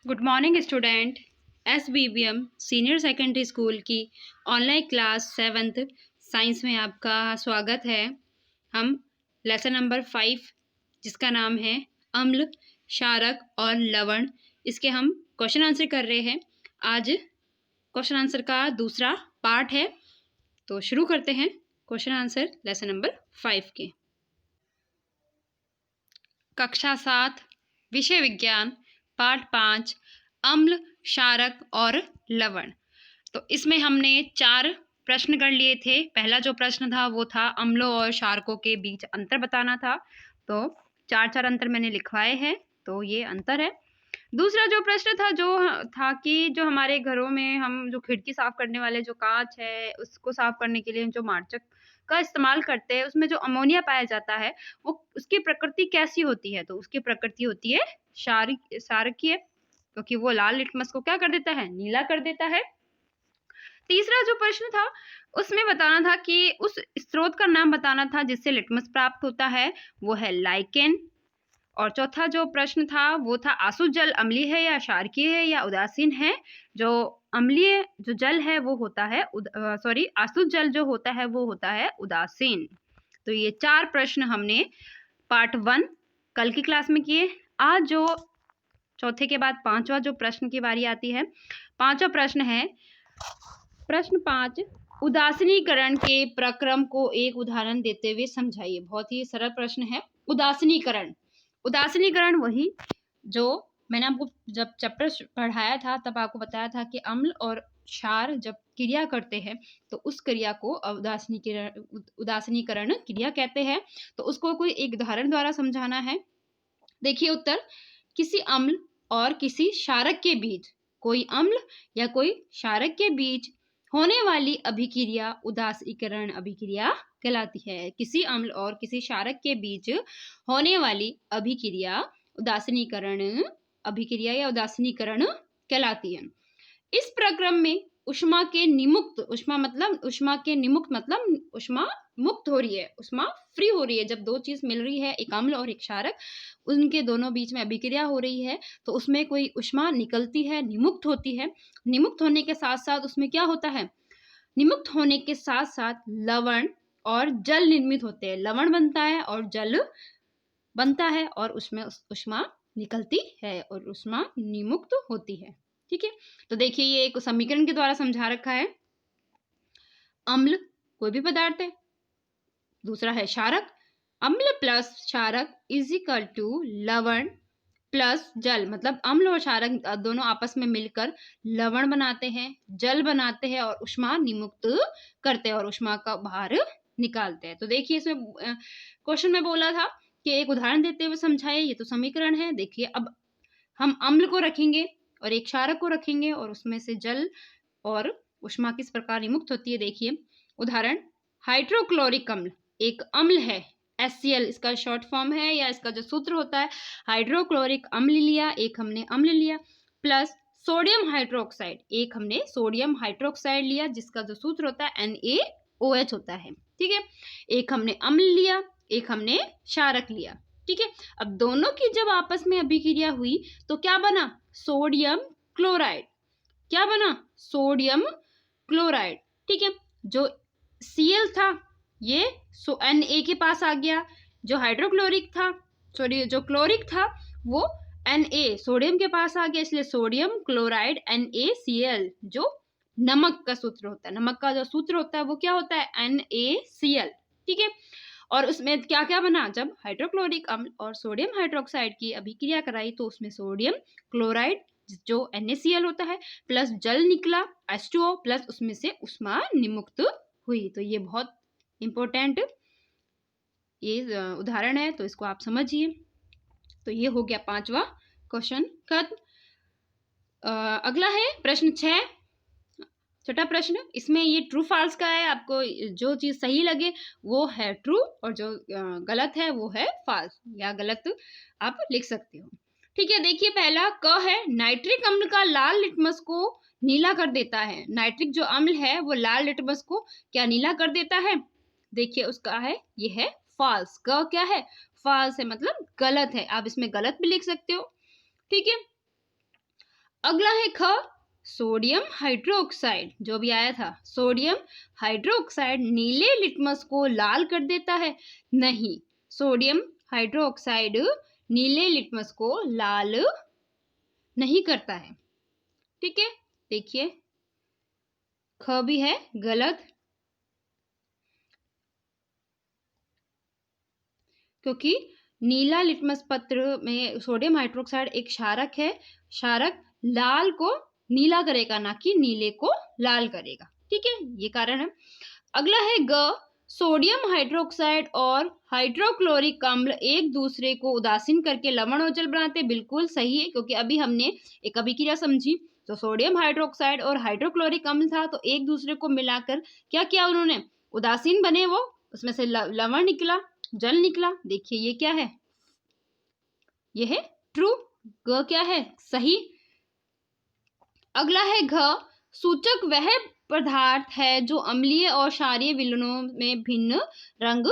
Good morning student. SBBM senior secondary school की online class 7th science में आपका स्वागत है। हम लेसन नंबर 5 जिसका नाम है अम्ल, क्षारक और लवण, इसके हम क्वेश्चन आंसर कर रहे हैं। आज क्वेश्चन आंसर का दूसरा पार्ट है, तो शुरू करते हैं क्वेश्चन आंसर लेसन नंबर 5 के। कक्षा 7 विषय विज्ञान पाठ 5 अम्ल, क्षारक और लवण। तो इसमें हमने 4 प्रश्न कर लिए थे। पहला जो प्रश्न था वो था अम्लों और क्षारकों के बीच अंतर बताना था। तो 4 अंतर मैंने लिखवाए हैं, तो ये अंतर है। दूसरा जो प्रश्न था जो था कि जो हमारे घरों में हम जो खिड़की साफ करने वाले जो कांच है उसको साफ करने के लिए जो मार्चक का इस्तेमाल करते हैं, उसमें जो अमोनिया पाया जाता है वो उसकी प्रकृति कैसी होती है? तो उसकी प्रकृति होती है क्षारकीय, क्योंकि वो लाल लिटमस को क्या कर देता है? नीला कर देता है। तीसरा जो प्रश्न था उसमें बताना था कि उस स्रोत का नाम बताना था जिससे लिटमस प्राप्त होता है, वो है लाइकेन। और चौथा जो प्रश्न था वो था आसुत जल अम्लीय है या क्षारकीय है या उदासीन है? जो अम्लीय जो जल है वो होता है आसुत जल जो होता है वो होता है उदासीन। तो ये 4 प्रश्न हमने पार्ट 1 कल की क्लास में किए। आज जो चौथे के बाद 5वां जो प्रश्न की बारी आती है। 5वां प्रश्न है प्रश्न 5, उदासीनीकरण के प्रक्रम को एक उदाहरण देते हुए समझाइए। बहुत ही सरल प्रश्न है। उदासीनीकरण वही जो मैंने आपको जब चैप्टर पढ़ाया था तब आपको बताया था कि अम्ल और क्षार जब क्रिया करते हैं तो उस क्रिया को उदासीनीकरण क्रिया कहते हैं। तो उसको कोई एक उदाहरण द्वारा समझाना है। देखिए उत्तर, किसी अम्ल और किसी क्षारक के बीच, कोई अम्ल या कोई क्षारक के बीच होने वाली अभिक्रिया उदासीनीकरण अभिक्रिया कहलाती है। किसी अम्ल और किसी क्षारक के बीच होने वाली अभिक्रिया उदासीनीकरण अभिक्रिया या उदासीनीकरण कहलाती है। इस प्रक्रम में ऊष्मा के निमुक्त, ऊष्मा मतलब ऊष्मा मुक्त हो रही है, ऊष्मा फ्री हो रही है। जब दो चीज मिल रही है, एक अम्ल और एक क्षारक, उनके दोनों बीच में अभिक्रिया हो रही है तो उसमें कोई ऊष्मा निकलती है, निमुक्त होती है। निमुक्त होने के साथ साथ उसमें क्या होता है? निमुक्त होने के साथ साथ लवण और जल निर्मित होते हैं। लवण बनता है और जल बनता है और उसमें ऊष्मा निकलती है और ऊष्मा निमुक्त होती है। ठीक है, तो देखिए ये एक समीकरण के द्वारा समझा रखा है। अम्ल कोई भी पदार्थ है, दूसरा है क्षारक, अम्ल प्लस क्षारक इज इक्वल टू लवण प्लस जल, मतलब अम्ल और क्षारक दोनों आपस में मिलकर लवण बनाते हैं, जल बनाते हैं और ऊष्मा निमुक्त करते हैं और ऊष्मा का बाहर निकालते हैं। तो देखिए इसमें क्वेश्चन में बोला था कि एक उदाहरण देते हुए समझाइए। ये तो समीकरण है। देखिए अब हम अम्ल को रखेंगे और एक क्षारक को रखेंगे और उसमें से जल और ऊष्मा किस प्रकार निमुक्त होती है। देखिए उदाहरण, हाइड्रोक्लोरिक अम्ल एक अम्ल है, HCl इसका शॉर्ट फॉर्म है या इसका जो सूत्र होता है। हाइड्रोक्लोरिक अम्ल लिया, एक हमने अम्ल लिया, प्लस सोडियम हाइड्रोक्साइड, एक हमने सोडियम हाइड्रोक्साइड लिया जिसका जो सूत्र होता है NaOH होता है। ठीक है, एक हमने अम्ल लिया, एक हमने क्षारक लिया। ठीक है, अब दोनों की जब आपस में अभिक्रिया हुई तो क्या बना? Sodium chloride. क्या बना? Sodium chloride. ठीक है, जो Cl था ये Na के पास आ गया, जो हाइड्रोक्लोरिक था जो क्लोरिक था वो Na सोडियम के पास आ गया, इसलिए सोडियम क्लोराइड NaCl, जो नमक का सूत्र होता है। नमक का जो सूत्र होता है वो क्या होता है? NaCl। ठीक है, और उसमें क्या क्या बना? जब हाइड्रोक्लोरिक अम्ल और सोडियम हाइड्रोक्साइड की अभिक्रिया कराई तो उसमें सोडियम क्लोराइड जो NaCl होता है प्लस जल निकला H2O प्लस उसमें से ऊष्मा निमुक्त हुई। तो ये बहुत इंपॉर्टेंट ये उदाहरण है, तो इसको आप समझिए। तो ये हो गया 5वां क्वेश्चन खत्म। अगला है प्रश्न 6, छठा प्रश्न। इसमें ये ट्रू फॉल्स का है, आपको जो चीज सही लगे वो है ट्रू और जो गलत है वो है फॉल्स या गलत आप लिख सकते हो। ठीक है, देखिए पहला क है, नाइट्रिक अम्ल का लाल लिटमस को नीला कर देता है। नाइट्रिक जो अम्ल है वो लाल लिटमस को क्या नीला कर देता है? देखिए उसका है, ये है फॉल्स। क क्या है? फॉल्स है, मतलब गलत है। आप इसमें गलत भी लिख सकते हो। ठीक है, अगला है ख, सोडियम हाइड्रोक्साइड। जो भी आया था, सोडियम हाइड्रोक्साइड नीले लिटमस को लाल कर देता है? नहीं, सोडियम हाइड्रोक्साइड नीले लिटमस को लाल नहीं करता है। ठीक है, देखिए ख भी है गलत, क्योंकि नीला लिटमस पत्र में सोडियम हाइड्रोक्साइड एक क्षारक है। क्षारक लाल को नीला करेगा, ना कि नीले को लाल करेगा। ठीक है, ये कारण है। अगला है ग, सोडियम हाइड्रोक्साइड और हाइड्रोक्लोरिक अम्ल एक दूसरे को उदासीन करके लवण और जल बनाते। बिल्कुल सही है, क्योंकि अभी हमने एक अभिक्रिया समझी, तो सोडियम हाइड्रोक्साइड और हाइड्रोक्लोरिक अम्ल था, तो एक दूसरे को मिलाकर क्या किया उन्होंने, उदासीन बने वो, उसमें से लवण निकला, जल निकला। देखिए ये क्या है, ये है ट्रू, ग क्या है, सही। अगला है घ, सूचक वह पदार्थ है जो अम्लीय और क्षारीय विलयनों में भिन्न रंग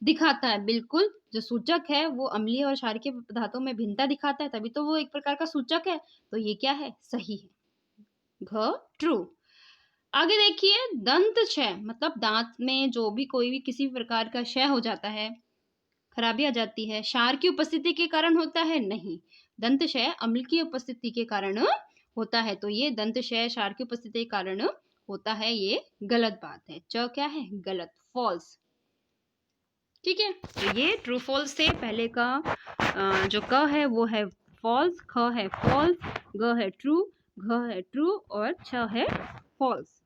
दिखाता है। बिल्कुल, जो सूचक है वो अम्लीय और क्षारीय पदार्थों में भिन्नता दिखाता है, तभी तो वो एक प्रकार का सूचक है। तो ये क्या है, सही है, घ ट्रू। आगे देखिए, दंत क्षय मतलब दांत में जो भी कोई भी किसी प्रकार का क्षय हो जाता है, खराबी आ जाती है, क्षार की उपस्थिति के कारण होता है? नहीं, दंत क्षय अम्ल की उपस्थिति के कारण होता है। तो ये दंत क्षय क्षार की उपस्थिति के कारण होता है, ये गलत बात है। च क्या है, गलत, फॉल्स। ठीक है, तो ये ट्रू फॉल्स से पहले का जो क है वो है फॉल्स, ख है फॉल्स, ग है ट्रू, घ है ट्रू और छ है फॉल्स।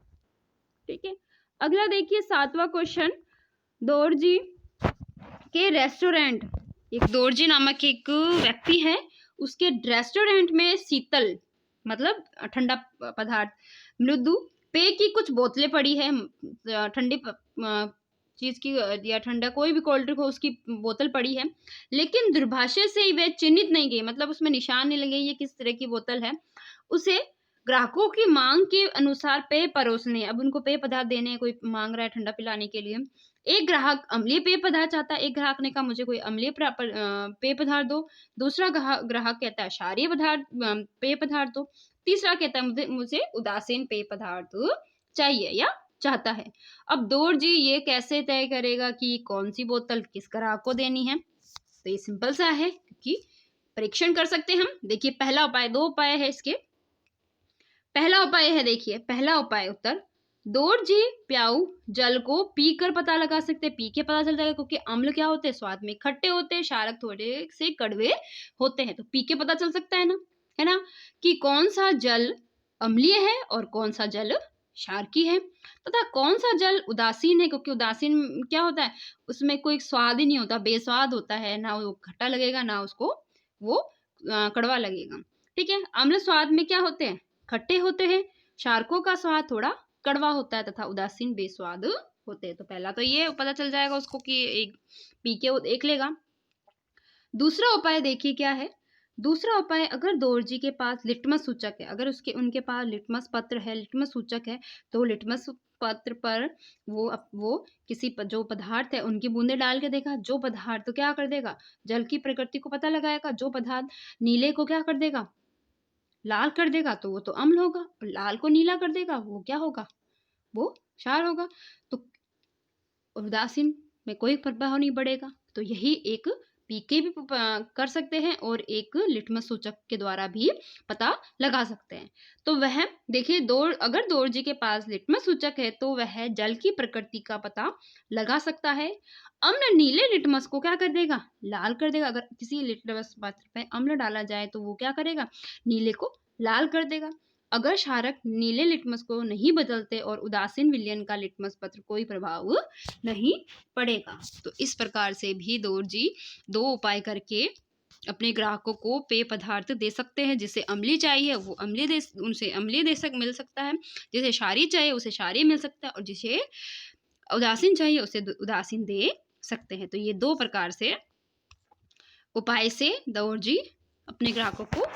ठीक है, अगला देखिए 7वां क्वेश्चन, दोरजी के रेस्टोरेंट, एक दोरजी नामक एक व्यक्ति है, उसके रेस्टोरेंट में शीतल मतलब ठंडा पदार्थ, मृदु पेय की कुछ बोतलें पड़ी है, ठंडी चीज की या ठंडा कोई भी कोल्ड ड्रिंक हो उसकी बोतल पड़ी है, लेकिन दुर्भाग्य से वे चिन्हित नहीं गई, मतलब उसमें निशान नहीं लगे ये किस तरह की बोतल है। उसे ग्राहकों की मांग के अनुसार पेय परोसने, अब उनको पेय पदार्थ देने, कोई मांग रहा है ठंडा पिलाने के लिए, एक ग्राहक अम्लीय पेय पदार्थ चाहता है, एक ग्राहक ने कहा मुझे कोई अम्लीय पेय पदार्थ दो, दूसरा ग्राहक कहता है क्षारीय पदार्थ पेय पदार्थ दो, तीसरा कहता है मुझे मुझे उदासीन पेय पदार्थ चाहिए या चाहता है। अब दोरजी ये कैसे तय करेगा कि कौन सी बोतल किस ग्राहक को देनी है? तो ये सिंपल सा है, क्योंकि परीक्षण कर सकते हैं हम। देखिए पहला उपाय, दो उपाय है इसके। पहला उपाय है, देखिए पहला उपाय उत्तर, दोरजी प्याऊ जल को पीकर पता लगा सकते हैं, पी के पता चल जाएगा, क्योंकि अम्ल क्या होते हैं, स्वाद में खट्टे होते हैं, क्षारक थोड़े से कड़वे होते हैं, तो पी के पता चल सकता है ना, है ना, कि कौन सा जल अम्लीय है और कौन सा जल क्षारकी है, तथा कौन सा जल उदासीन है, क्योंकि उदासीन क्या होता है, उसमें कोई स्वाद ही नहीं होता, बेस्वाद होता है, ना वो खट्टा लगेगा ना उसको वो कड़वा लगेगा। ठीक है, अम्ल स्वाद में क्या होते हैं, खट्टे होते हैं, क्षारकों का स्वाद थोड़ा कड़वा होता है, तथा उदासीन बेस्वाद होते हैं। तो पहला तो ये पता चल जाएगा उसको कि एक पी के वो देख लेगा। दूसरा उपाय देखिए क्या है, दूसरा उपाय, अगर दोरजी के पास लिटमस सूचक है, अगर उनके पास लिटमस पत्र है, लिटमस सूचक है, तो लिटमस पत्र पर वो किसी जो पदार्थ है उनकी बूंदे डाल के देखा, जो पदार्थ तो क्या कर देगा, जल की प्रकृति को पता लगाएगा, जो पदार्थ नीले को क्या कर देगा, लाल कर देगा, तो वो तो अम्ल होगा, और लाल को नीला कर देगा वो क्या होगा, वो क्षार होगा। तो उदासीन में कोई प्रभाव नहीं पड़ेगा। तो यही एक पीके भी कर सकते हैं और एक लिटमस सूचक के द्वारा भी पता लगा सकते हैं। तो वह देखिए अगर दोरजी के पास लिटमस सूचक है तो वह जल की प्रकृति का पता लगा सकता है। अम्ल नीले लिटमस को क्या कर देगा, लाल कर देगा। अगर किसी लिटमस पत्र पे अम्ल डाला जाए तो वो क्या करेगा, नीले को लाल कर देगा। अगर क्षारक नीले लिटमस को नहीं बदलते और उदासीन विलयन का लिटमस पत्र कोई प्रभाव नहीं पड़ेगा। तो इस प्रकार से भी दोरजी दो उपाय करके अपने ग्राहकों को पेय पदार्थ दे सकते हैं। जिसे अम्लीय चाहिए वो अम्लीय उनसे अम्लीय मिल सकता है, जिसे क्षारीय चाहिए उसे क्षारीय मिल सकता है, और जिसे उदासीन चाहिए उसे उदासीन दे सकते हैं। तो ये दो प्रकार से उपाय से दोरजी अपने ग्राहकों को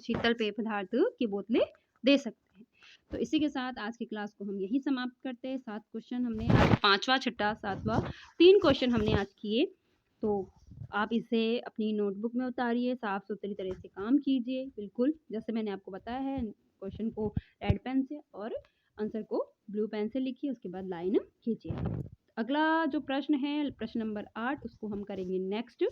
शीतल पेय पदार्थ की बोतलें दे सकते हैं। तो इसी के साथ आज की क्लास को हम यही समाप्त करते हैं। 7 क्वेश्चन हमने आज, 5वां 6वां 7वां 3 क्वेश्चन हमने आज किए। तो आप इसे अपनी नोटबुक में उतारिए, साफ-सुथरी तरह से काम कीजिए, बिल्कुल जैसे मैंने आपको बताया है। क्वेश्चन को रेड पेन से और आंसर को ब्लू पेन से लिखिए, उसके बाद लाइन खींचिए। अगला जो प्रश्न है, प्रश्न नंबर 8, उसको हम करेंगे नेक्स्ट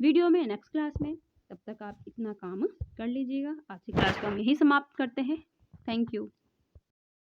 वीडियो में, नेक्स्ट क्लास में। तब तक आप इतना काम कर लीजिएगा। आज की क्लास को हम यहीं समाप्त करते हैं। Thank you.